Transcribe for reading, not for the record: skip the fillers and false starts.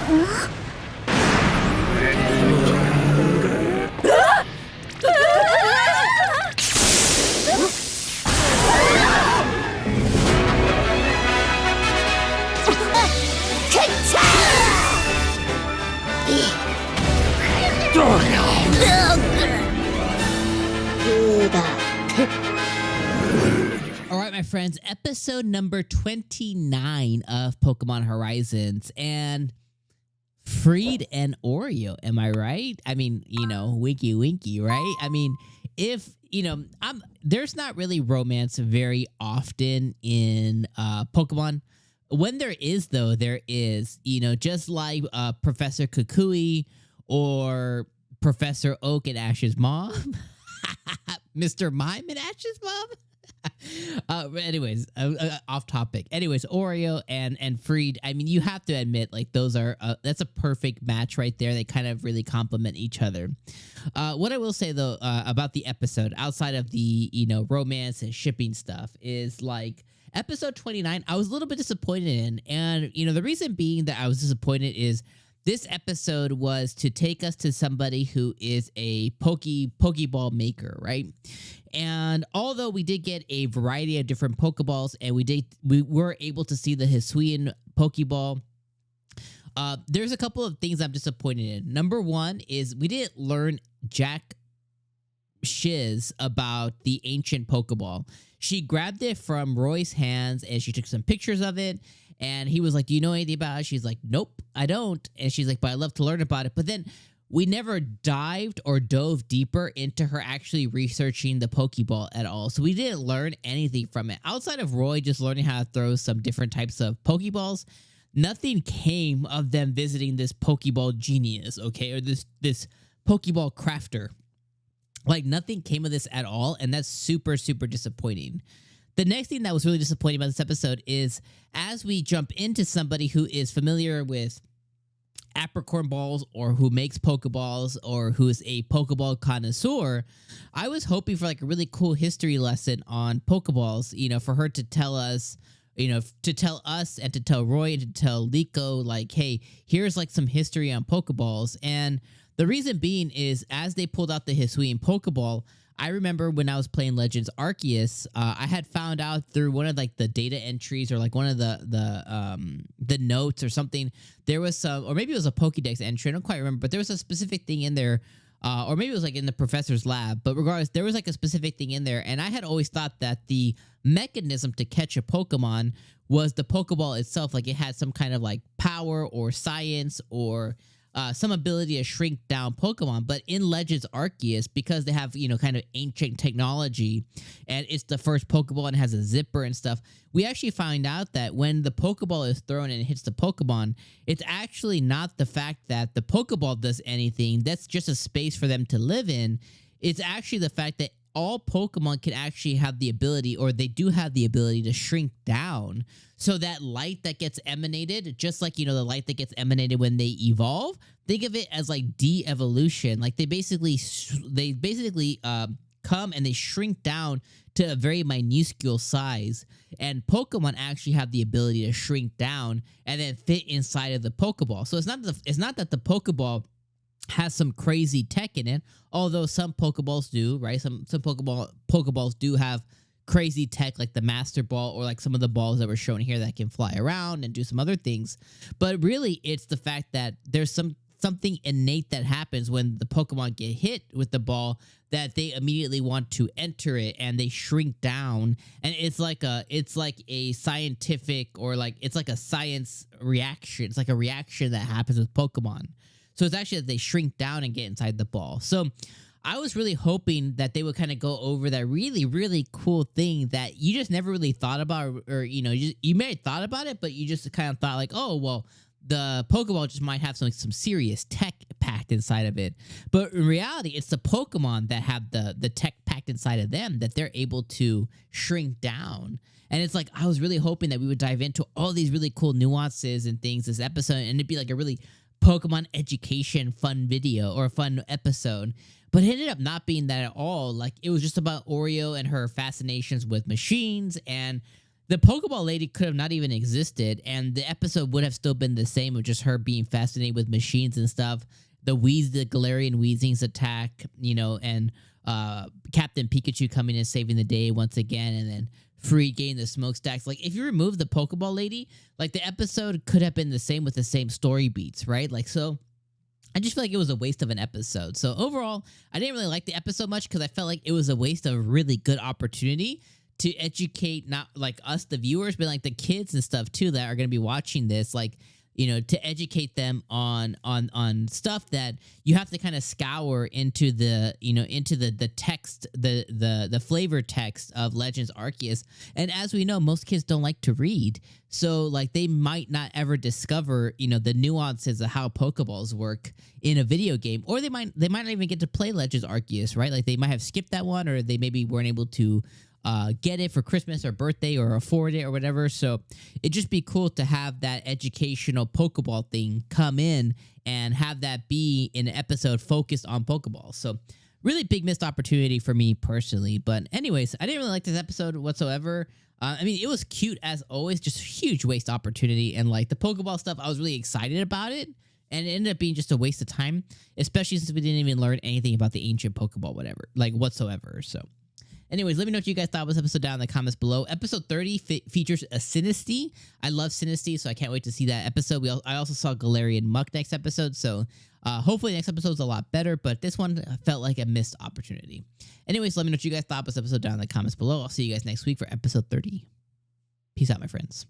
All right, my friends, episode number 29 of Pokemon Horizons, and Freed and Oreo, am I right? I mean, winky winky, right? I mean, if, there's not really romance very often in Pokemon. When there is, though, there is, just like Professor Kukui or Professor Oak and Ash's mom, Mr. Mime and Ash's mom. Anyways, off topic. Anyways, Oreo and Freed. I mean, you have to admit, like, those are that's a perfect match right there. They kind of really complement each other. What I will say though about the episode, outside of the romance and shipping stuff, is like episode 29. I was a little bit disappointed in, and the reason being that I was disappointed is this episode was to take us to somebody who is a Pokeball maker, right? And although we did get a variety of different Pokeballs, and we were able to see the 𝐜𝐴𝐚𝐧𝐬𝐭 Pokeball, there's a couple of things I'm disappointed in. Number one is we didn't learn jack shiz about the ancient Pokeball. She grabbed it from Roy's hands and she took some pictures of it. And he was like, do you know anything about it? She's like, nope, I don't. And she's like, but I'd love to learn about it. But then we never dived or dove deeper into her actually researching the Pokeball at all. So we didn't learn anything from it. Outside of Roy just learning how to throw some different types of Pokeballs, nothing came of them visiting this Pokeball genius, okay? Or this Pokeball crafter. Like, nothing came of this at all. And that's super, super disappointing. The next thing that was really disappointing about this episode is as we jump into somebody who is familiar with apricorn balls or who makes Pokeballs or who is a Pokeball connoisseur, I was hoping for like a really cool history lesson on Pokeballs, for her to tell us, to tell us and to tell Roy and to tell 𝐒𝐴𝐚𝐧𝐬𝐭, like, hey, here's like some history on Pokeballs. And the reason being is as they pulled out the 𝐜𝐴𝐚 Pokeball, I remember when I was playing Legends Arceus, I had found out through one of like the data entries or like one of the notes or something. There was some, or maybe it was a Pokédex entry. I don't quite remember, but there was a specific thing in there, or maybe it was like in the professor's lab. But regardless, there was like a specific thing in there, and I had always thought that the mechanism to catch a Pokemon was the Pokeball itself. Like it had some kind of like power or science or some ability to shrink down Pokemon. But in Legends Arceus, because they have, kind of ancient technology, and it's the first Pokeball and has a zipper and stuff, we actually find out that when the Pokeball is thrown and it hits the Pokemon, it's actually not the fact that the Pokeball does anything. That's just a space for them to live in. It's actually the fact that all Pokemon can actually have the ability, or they do have the ability to shrink down. So that light that gets emanated, just like, the light that gets emanated when they evolve, think of it as like de-evolution. Like they basically come and they shrink down to a very minuscule size. And Pokemon actually have the ability to shrink down and then fit inside of the Pokeball. So it's not that the Pokeball has some crazy tech in it, although some Pokeballs do, right? Some Pokeballs do have crazy tech, like the Master Ball or like some of the balls that were shown here that can fly around and do some other things. But really, it's the fact that there's something innate that happens when the Pokemon get hit with the ball that they immediately want to enter it and they shrink down. And it's like a scientific, or like it's like a science reaction. It's like a reaction that happens with Pokemon. So it's actually that they shrink down and get inside the ball. So I was really hoping that they would kind of go over that really, really cool thing that you just never really thought about, or you may have thought about it, but you just kind of thought like, oh, well, the Pokeball just might have some serious tech packed inside of it. But in reality, it's the Pokemon that have the tech packed inside of them that they're able to shrink down. And it's like, I was really hoping that we would dive into all these really cool nuances and things this episode, and it'd be like a really Pokemon education fun video or a fun episode. But it ended up not being that at all. Like, it was just about Oreo and her fascinations with machines and the Pokeball lady could have not even existed, and the episode would have still been the same of just her being fascinated with machines and stuff. The Galarian Weezing's attack, and Captain Pikachu coming and saving the day once again, and then Freed getting the smokestacks. Like, if you remove the Pokeball lady, like, the episode could have been the same with the same story beats, right? Like, so I just feel like it was a waste of an episode. So overall, I didn't really like the episode much because I felt like it was a waste of a really good opportunity to educate, not like us, the viewers, but like the kids and stuff too that are going to be watching this. Like, to educate them on stuff that you have to kind of scour into the text, the flavor text of Legends Arceus. And as we know, most kids don't like to read. So like they might not ever discover, the nuances of how Pokeballs work in a video game, or they might not even get to play Legends Arceus, right? Like they might have skipped that one, or they maybe weren't able to get it for Christmas or birthday or afford it or whatever. So it'd just be cool to have that educational Pokeball thing come in and have that be an episode focused on Pokeball. So really big missed opportunity for me personally. But anyways, I didn't really like this episode whatsoever. I mean, it was cute as always, just huge waste opportunity. And like the Pokeball stuff, I was really excited about it. And it ended up being just a waste of time, especially since we didn't even learn anything about the ancient Pokeball, whatever, like whatsoever. So anyways, let me know what you guys thought of this episode down in the comments below. Episode 30 features a Sinistea. I love Sinistea, so I can't wait to see that episode. I also saw Galarian Muck next episode, so hopefully the next episode is a lot better, but this one felt like a missed opportunity. Anyways, let me know what you guys thought of this episode down in the comments below. I'll see you guys next week for episode 30. Peace out, my friends.